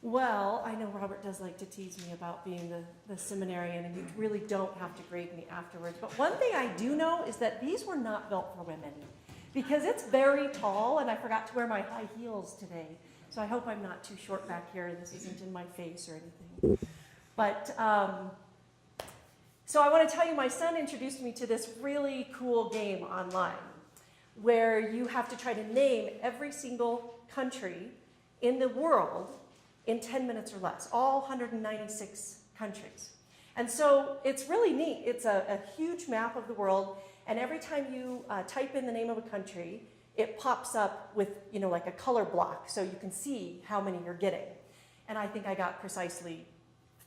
Well, I know Robert does like to tease me about being the seminarian, and you really don't have to grade me afterwards. But one thing I do know is that these were not built for women, because it's very tall, and I forgot to wear my high heels today. So I hope I'm not too short back here, and this isn't in my face or anything. But, so I want to tell you, my son introduced me to this really cool game online, where you have to try to name every single country in the world in 10 minutes or less, all 196 countries. And so it's really neat. It's a huge map of the world, and every time you type in the name of a country, it pops up with, like a color block, so you can see how many you're getting. And I think I got precisely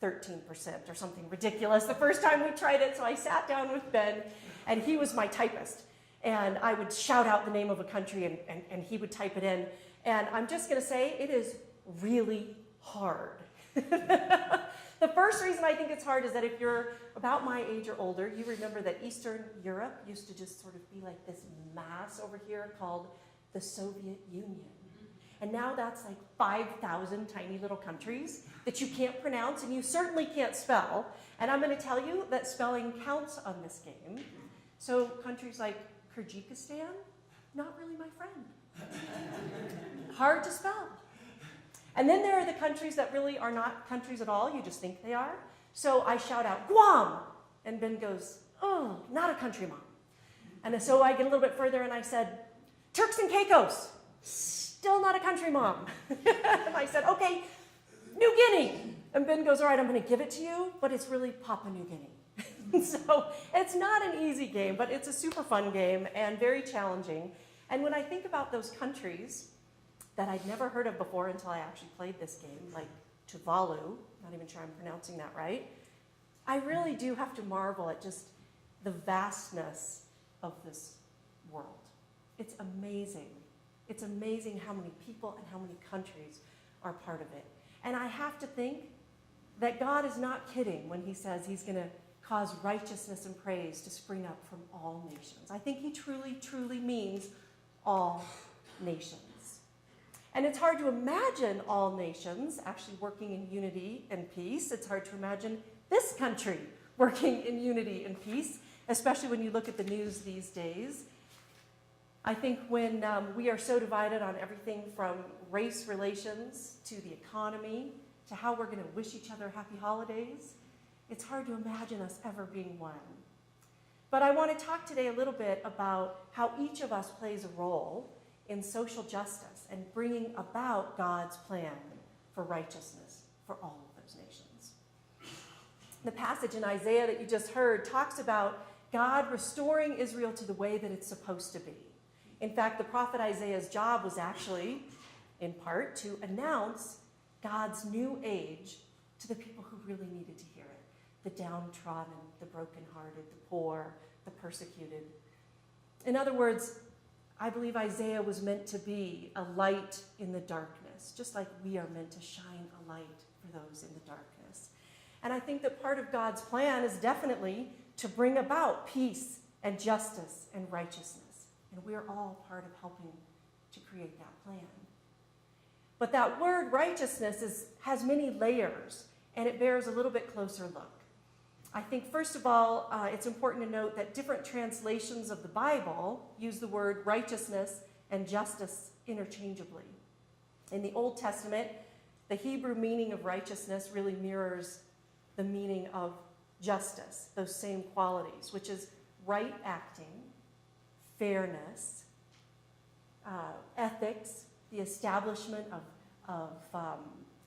13% or something ridiculous the first time we tried it, so I sat down with Ben, and he was my typist. And I would shout out the name of a country, and he would type it in. And I'm just going to say, it is really hard. The first reason I think it's hard is that if you're about my age or older, you remember that Eastern Europe used to just sort of be like this mass over here called the Soviet Union. And now that's like 5,000 tiny little countries that you can't pronounce and you certainly can't spell. And I'm going to tell you that spelling counts on this game. So countries like Kyrgyzstan, not really my friend. Hard to spell. And then there are the countries that really are not countries at all, you just think they are. So I shout out, Guam! And Ben goes, oh, not a country, Mom. And so I get a little bit further and I said, Turks and Caicos, still not a country, Mom. And I said, okay, New Guinea. And Ben goes, all right, I'm going to give it to you, but it's really Papua New Guinea. So it's not an easy game, but it's a super fun game and very challenging. And when I think about those countries that I'd never heard of before until I actually played this game, like Tuvalu, not even sure I'm pronouncing that right, I really do have to marvel at just the vastness of this world. It's amazing. It's amazing how many people and how many countries are part of it. And I have to think that God is not kidding when he says he's going to cause righteousness and praise to spring up from all nations. I think he truly, truly means all nations. And it's hard to imagine all nations actually working in unity and peace. It's hard to imagine this country working in unity and peace, especially when you look at the news these days. I think when we are so divided on everything from race relations to the economy to how we're going to wish each other happy holidays, it's hard to imagine us ever being one. But I want to talk today a little bit about how each of us plays a role in social justice and bringing about God's plan for righteousness for all of those nations. The passage in Isaiah that you just heard talks about God restoring Israel to the way that it's supposed to be. In fact, the prophet Isaiah's job was actually, in part, to announce God's new age to the people who really needed to hear it. The downtrodden, the brokenhearted, the poor, the persecuted. In other words, I believe Isaiah was meant to be a light in the darkness, just like we are meant to shine a light for those in the darkness. And I think that part of God's plan is definitely to bring about peace and justice and righteousness. And we're all part of helping to create that plan. But that word righteousness has many layers, and it bears a little bit closer look. I think, first of all, it's important to note that different translations of the Bible use the word righteousness and justice interchangeably. In the Old Testament, the Hebrew meaning of righteousness really mirrors the meaning of justice, those same qualities, which is right acting, fairness, ethics, the establishment of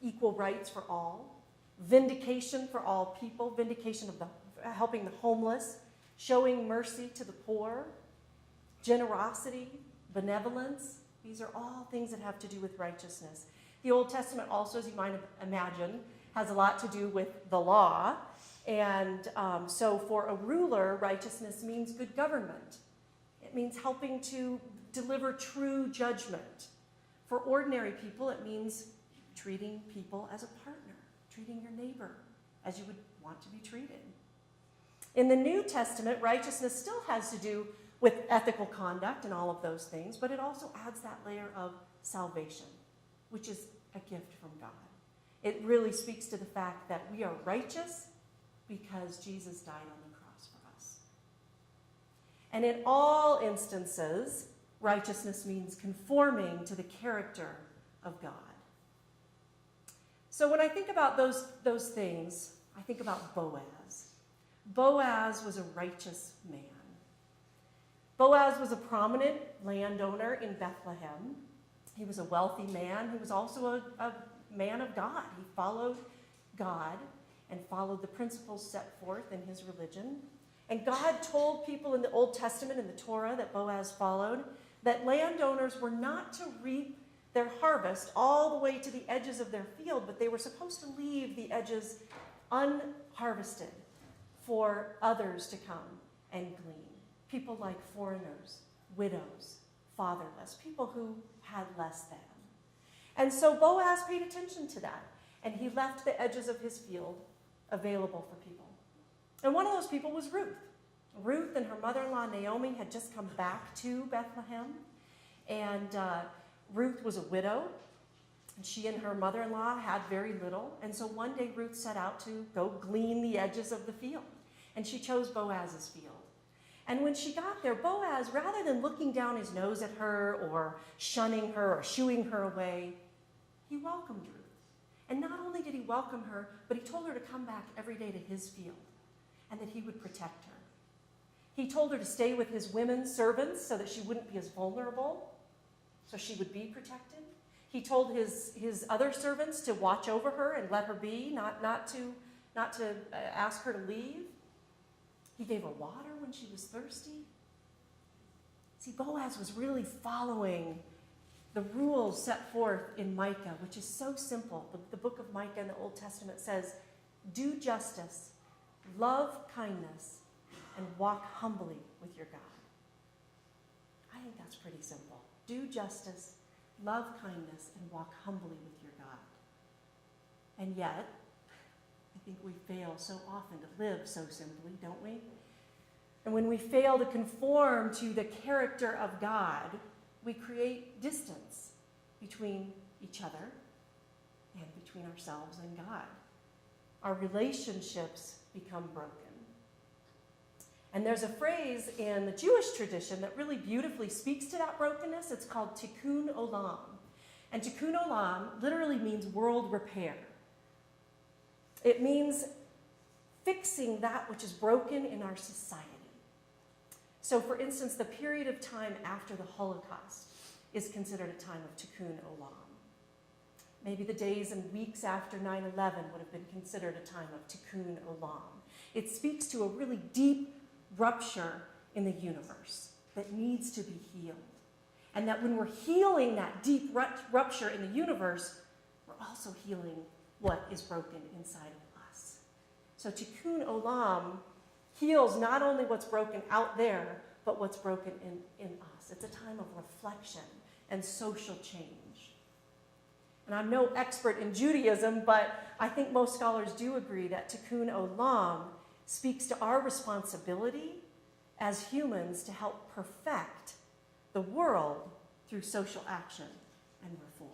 equal rights for all, vindication for all people, vindication of helping the homeless, showing mercy to the poor, generosity, benevolence. These are all things that have to do with righteousness. The Old Testament also, as you might imagine, has a lot to do with the law. And so for a ruler, righteousness means good government. It means helping to deliver true judgment. For ordinary people, it means treating people as a partner, treating your neighbor as you would want to be treated. In the New Testament, righteousness still has to do with ethical conduct and all of those things, but it also adds that layer of salvation, which is a gift from God. It really speaks to the fact that we are righteous because Jesus died on the cross for us. And in all instances, righteousness means conforming to the character of God. So when I think about those things, I think about Boaz. Boaz was a righteous man. Boaz was a prominent landowner in Bethlehem. He was a wealthy man who was also a man of God. He followed God and followed the principles set forth in his religion. And God told people in the Old Testament, in the Torah that Boaz followed, that landowners were not to reap their harvest all the way to the edges of their field, but they were supposed to leave the edges unharvested for others to come and glean. People like foreigners, widows, fatherless, people who had less than. And so Boaz paid attention to that, and he left the edges of his field available for people. And one of those people was Ruth. Ruth and her mother-in-law Naomi had just come back to Bethlehem, and Ruth was a widow, and she and her mother-in-law had very little. And so one day Ruth set out to go glean the edges of the field, and she chose Boaz's field. And when she got there, Boaz, rather than looking down his nose at her or shunning her or shooing her away, he welcomed Ruth. And not only did he welcome her, but he told her to come back every day to his field and that he would protect her. He told her to stay with his women servants so that she wouldn't be as vulnerable, so she would be protected. He told his other servants to watch over her and let her be, not to ask her to leave. He gave her water when she was thirsty. See, Boaz was really following the rules set forth in Micah, which is so simple. The book of Micah in the Old Testament says, do justice, love kindness, and walk humbly with your God. I think that's pretty simple. Do justice, love kindness, and walk humbly with your God. And yet, I think we fail so often to live so simply, don't we? And when we fail to conform to the character of God, we create distance between each other and between ourselves and God. Our relationships become broken. And there's a phrase in the Jewish tradition that really beautifully speaks to that brokenness. It's called Tikkun Olam. And Tikkun Olam literally means world repair. It means fixing that which is broken in our society. So, for instance, the period of time after the Holocaust is considered a time of Tikkun Olam. Maybe the days and weeks after 9/11 would have been considered a time of Tikkun Olam. It speaks to a really deep rupture in the universe that needs to be healed. And that when we're healing that deep rupture in the universe, we're also healing what is broken inside of us. So Tikkun Olam heals not only what's broken out there, but what's broken in us. It's a time of reflection and social change. And I'm no expert in Judaism, but I think most scholars do agree that Tikkun Olam speaks to our responsibility as humans to help perfect the world through social action and reform.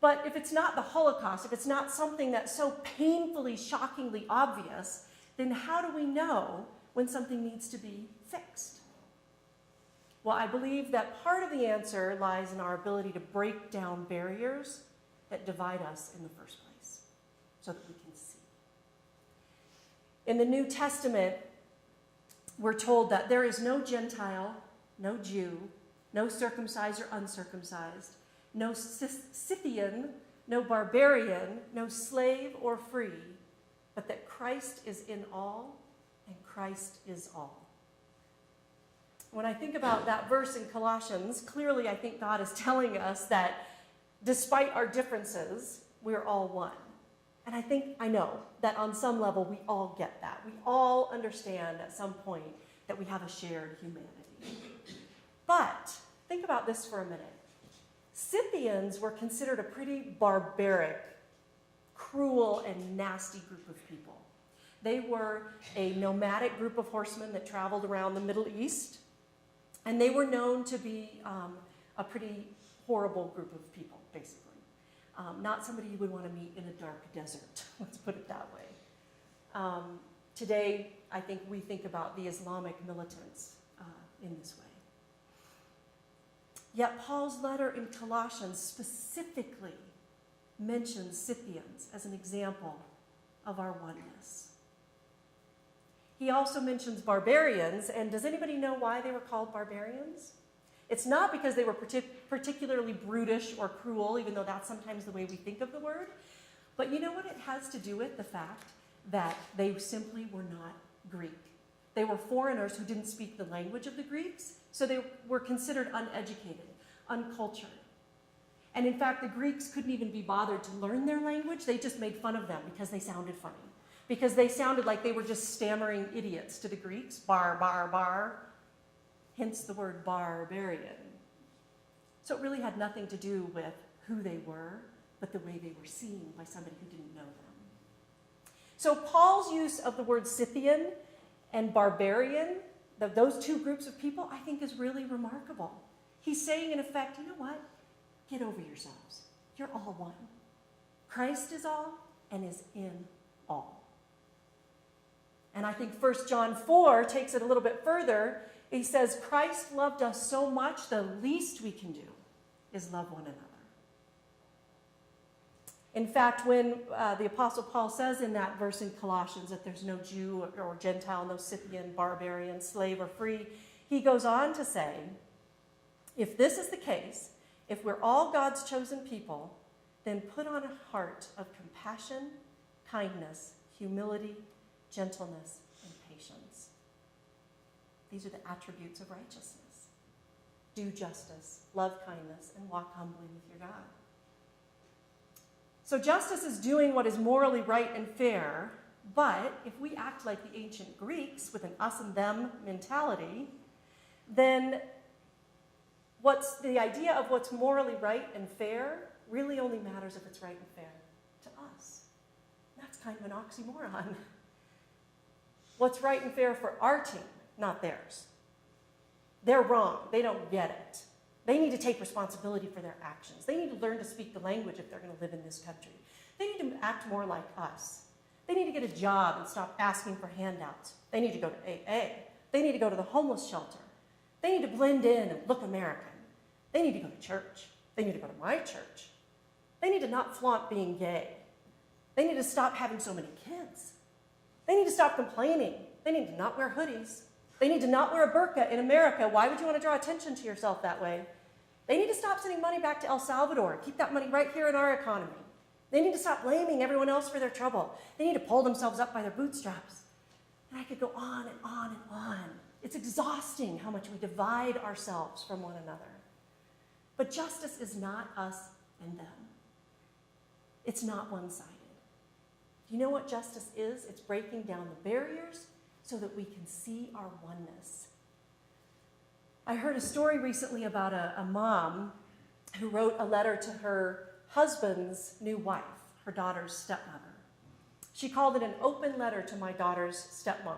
But if it's not the Holocaust, if it's not something that's so painfully, shockingly obvious, then how do we know when something needs to be fixed? Well, I believe that part of the answer lies in our ability to break down barriers that divide us in the first place so that we can see. In the New Testament, we're told that there is no Gentile, no Jew, no circumcised or uncircumcised, no Scythian, no barbarian, no slave or free, but that Christ is in all and Christ is all. When I think about that verse in Colossians, clearly I think God is telling us that despite our differences, we're all one. And I know that on some level we all get that. We all understand at some point that we have a shared humanity. But think about this for a minute. Scythians were considered a pretty barbaric, cruel, and nasty group of people. They were a nomadic group of horsemen that traveled around the Middle East, and they were known to be a pretty horrible group of people, basically. not somebody you would want to meet in a dark desert, let's put it that way. Today, I think we think about the Islamic militants in this way. Yet Paul's letter in Colossians specifically mentions Scythians as an example of our oneness. He also mentions barbarians, and does anybody know why they were called barbarians? It's not because they were particularly brutish or cruel, even though that's sometimes the way we think of the word, but you know what it has to do with? The fact that they simply were not Greek. They were foreigners who didn't speak the language of the Greeks, so they were considered uneducated, uncultured. And in fact, the Greeks couldn't even be bothered to learn their language. They just made fun of them because they sounded funny. Because they sounded like they were just stammering idiots to the Greeks. Bar, bar, bar. Hence the word barbarian. So it really had nothing to do with who they were, but the way they were seen by somebody who didn't know them. So Paul's use of the word Scythian and barbarian, those two groups of people, I think is really remarkable. He's saying, in effect, you know what? Get over yourselves. You're all one. Christ is all and is in all. And I think 1 John 4 takes it a little bit further. He says, Christ loved us so much, the least we can do is love one another. In fact, when the Apostle Paul says in that verse in Colossians that there's no Jew or Gentile, no Scythian, barbarian, slave or free, he goes on to say, if this is the case, if we're all God's chosen people, then put on a heart of compassion, kindness, humility, gentleness, and patience. These are the attributes of righteousness. Do justice, love kindness, and walk humbly with your God. So justice is doing what is morally right and fair, but if we act like the ancient Greeks with an us and them mentality, then what's the idea of what's morally right and fair really only matters if it's right and fair to us. That's kind of an oxymoron. What's right and fair for our team, not theirs. They're wrong. They don't get it. They need to take responsibility for their actions. They need to learn to speak the language if they're going to live in this country. They need to act more like us. They need to get a job and stop asking for handouts. They need to go to AA. They need to go to the homeless shelter. They need to blend in and look American. They need to go to church. They need to go to my church. They need to not flaunt being gay. They need to stop having so many kids. They need to stop complaining. They need to not wear hoodies. They need to not wear a burqa in America. Why would you want to draw attention to yourself that way? They need to stop sending money back to El Salvador and keep that money right here in our economy. They need to stop blaming everyone else for their trouble. They need to pull themselves up by their bootstraps. And I could go on and on and on. It's exhausting how much we divide ourselves from one another. But justice is not us and them. It's not one-sided. You know what justice is? It's breaking down the barriers so that we can see our oneness. I heard a story recently about a mom who wrote a letter to her husband's new wife, her daughter's stepmother. She called it an open letter to my daughter's stepmom,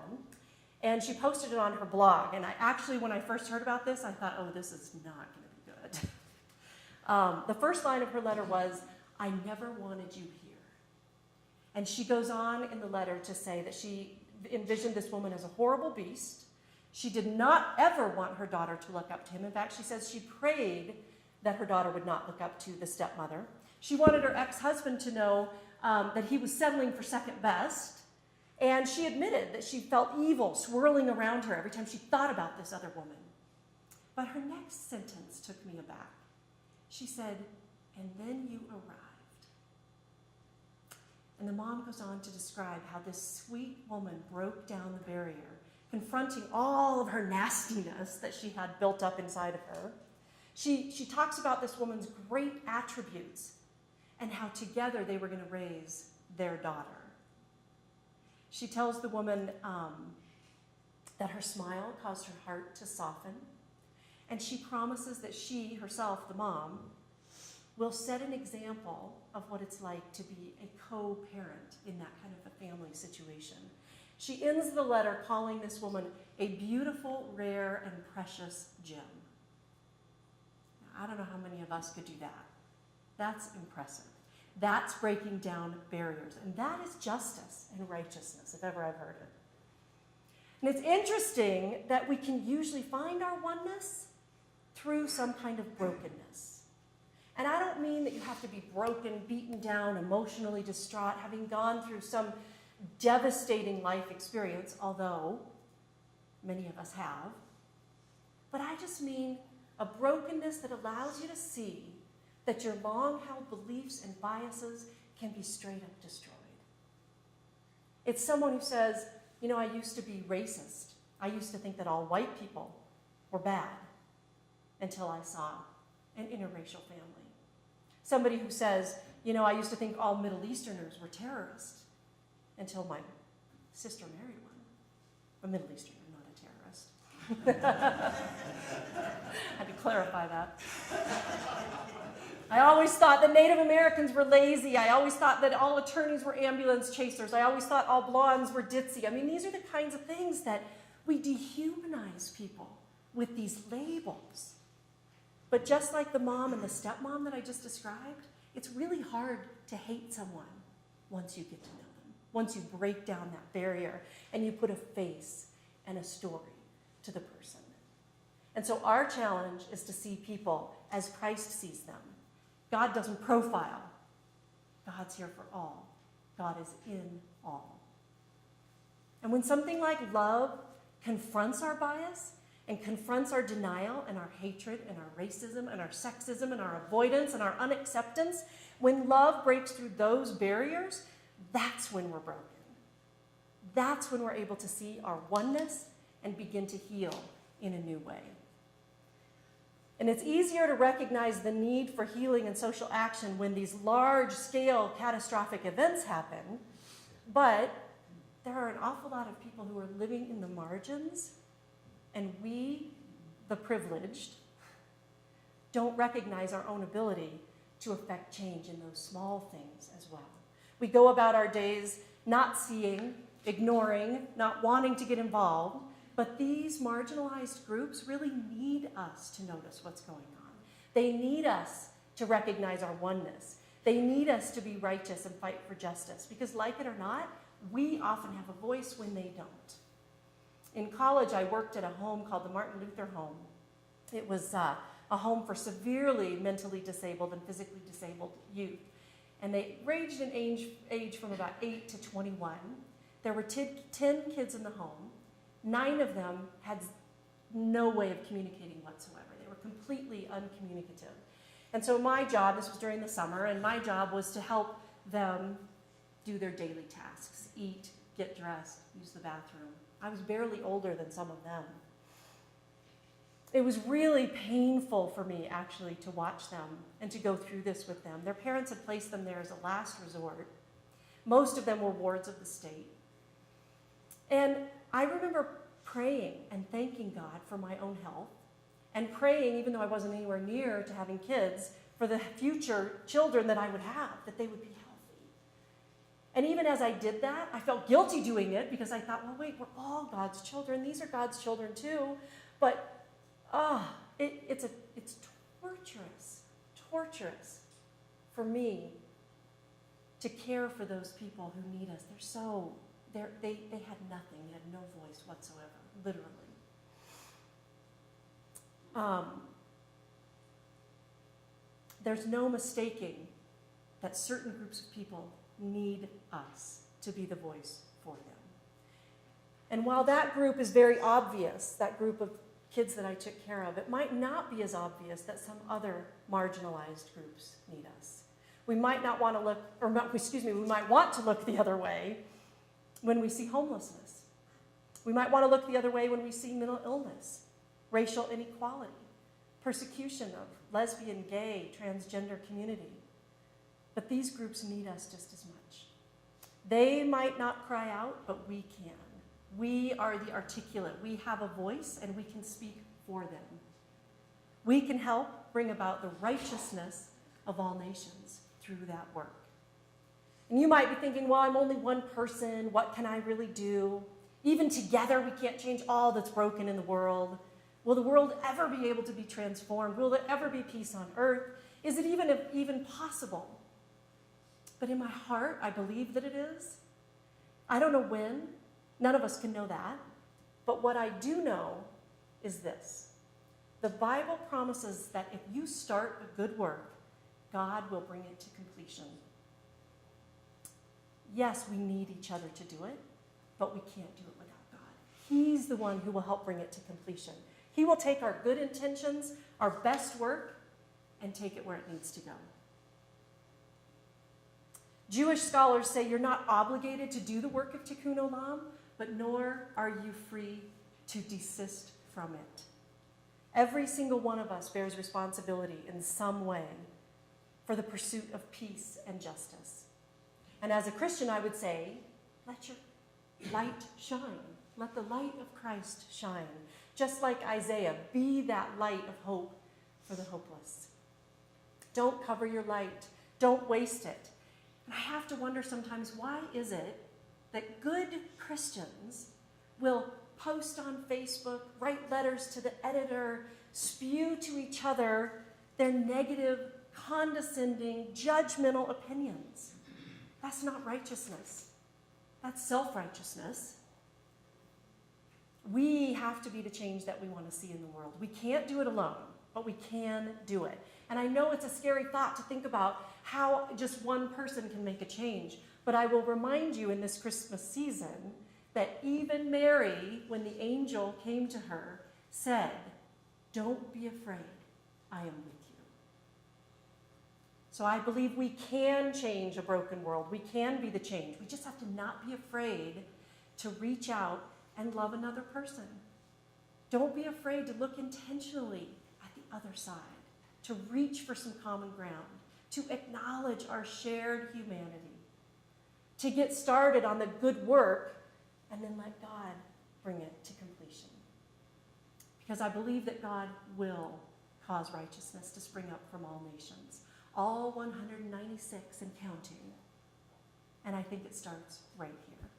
and she posted it on her blog. And I actually, when I first heard about this, I thought, oh, this is not going to be good. The first line of her letter was, I never wanted you here. And she goes on in the letter to say that she envisioned this woman as a horrible beast. She did not ever want her daughter to look up to him. In fact, she says she prayed that her daughter would not look up to the stepmother. She wanted her ex-husband to know that he was settling for second best. And she admitted that she felt evil swirling around her every time she thought about this other woman. But her next sentence took me aback. She said, and then you arrived. And the mom goes on to describe how this sweet woman broke down the barrier, confronting all of her nastiness that she had built up inside of her. She talks about this woman's great attributes and how together they were going to raise their daughter. She tells the woman that her smile caused her heart to soften, and she promises that she, herself, the mom, will set an example of what it's like to be a co-parent in that kind of a family situation. She ends the letter calling this woman a beautiful, rare, and precious gem. Now, I don't know how many of us could do that. That's impressive. That's breaking down barriers. And that is justice and righteousness, if ever I've heard it. And it's interesting that we can usually find our oneness through some kind of brokenness. And I don't mean that you have to be broken, beaten down, emotionally distraught, having gone through some devastating life experience, although many of us have. But I just mean a brokenness that allows you to see that your long-held beliefs and biases can be straight up destroyed. It's someone who says, you know, I used to be racist. I used to think that all white people were bad until I saw an interracial family. Somebody who says, you know, I used to think all Middle Easterners were terrorists until my sister married one. A Middle Easterner, not a terrorist. I had to clarify that. I always thought that Native Americans were lazy. I always thought that all attorneys were ambulance chasers. I always thought all blondes were ditzy. I mean, these are the kinds of things that we dehumanize people with these labels. But just like the mom and the stepmom that I just described, it's really hard to hate someone once you get to know them, once you break down that barrier and you put a face and a story to the person. And so our challenge is to see people as Christ sees them. God doesn't profile. God's here for all. God is in all. And when something like love confronts our bias and confronts our denial and our hatred and our racism and our sexism and our avoidance and our unacceptance, when love breaks through those barriers, that's when we're broken. That's when we're able to see our oneness and begin to heal in a new way. And it's easier to recognize the need for healing and social action when these large-scale catastrophic events happen, but there are an awful lot of people who are living in the margins, and we, the privileged, don't recognize our own ability to affect change in those small things as well. We go about our days not seeing, ignoring, not wanting to get involved, but these marginalized groups really need us to notice what's going on. They need us to recognize our oneness. They need us to be righteous and fight for justice, because like it or not, we often have a voice when they don't. In college, I worked at a home called the Martin Luther Home. It was a home for severely mentally disabled and physically disabled youth. And they ranged in age from about 8 to 21. There were 10 kids in the home. 9 of them had no way of communicating whatsoever. They were completely uncommunicative. And so my job, this was during the summer, and my job was to help them do their daily tasks, eat, get dressed, use the bathroom. I was barely older than some of them. It was really painful for me, actually, to watch them and to go through this with them. Their parents had placed them there as a last resort. Most of them were wards of the state. And I remember praying and thanking God for my own health, and praying, even though I wasn't anywhere near to having kids, for the future children that I would have, that they would be healthy. And even as I did that, I felt guilty doing it, because I thought, well, wait, we're all God's children. These are God's children too. But it's torturous for me to care for those people who need us. They had nothing. They had no voice whatsoever, literally. There's no mistaking that certain groups of people need us to be the voice for them. And while that group is very obvious, that group of kids that I took care of, it might not be as obvious that some other marginalized groups need us. We might not want to look, or we might want to look the other way when we see homelessness. We might want to look the other way when we see mental illness, racial inequality, persecution of lesbian, gay, transgender community. But these groups need us just as much. They might not cry out, but we can. We are the articulate. We have a voice, and we can speak for them. We can help bring about the righteousness of all nations through that work. And you might be thinking, well, I'm only one person. What can I really do? Even together, we can't change all that's broken in the world. Will the world ever be able to be transformed? Will there ever be peace on earth? Is it even possible? but in my heart, I believe that it is. I don't know when. None of us can know that. But what I do know is this. The Bible promises that if you start a good work, God will bring it to completion. Yes, we need each other to do it, but we can't do it without God. He's the one who will help bring it to completion. He will take our good intentions, our best work, and take it where it needs to go. Jewish scholars say you're not obligated to do the work of Tikkun Olam, but nor are you free to desist from it. Every single one of us bears responsibility in some way for the pursuit of peace and justice. And as a Christian, I would say, let your light shine. Let the light of Christ shine. Just like Isaiah, be that light of hope for the hopeless. Don't cover your light. Don't waste it. And I have to wonder sometimes, why is it that good Christians will post on Facebook, write letters to the editor, spew to each other their negative, condescending, judgmental opinions? That's not righteousness. That's self-righteousness. We have to be the change that we want to see in the world. We can't do it alone, but we can do it. And I know it's a scary thought to think about how just one person can make a change, but I will remind you in this Christmas season that even Mary, when the angel came to her, said, "Don't be afraid, I am with you." So I believe we can change a broken world. We can be the change. We just have to not be afraid to reach out and love another person. Don't be afraid to look intentionally at the other side, to reach for some common ground, to acknowledge our shared humanity, to get started on the good work, and then let God bring it to completion. Because I believe that God will cause righteousness to spring up from all nations, all 196 and counting. And I think it starts right here.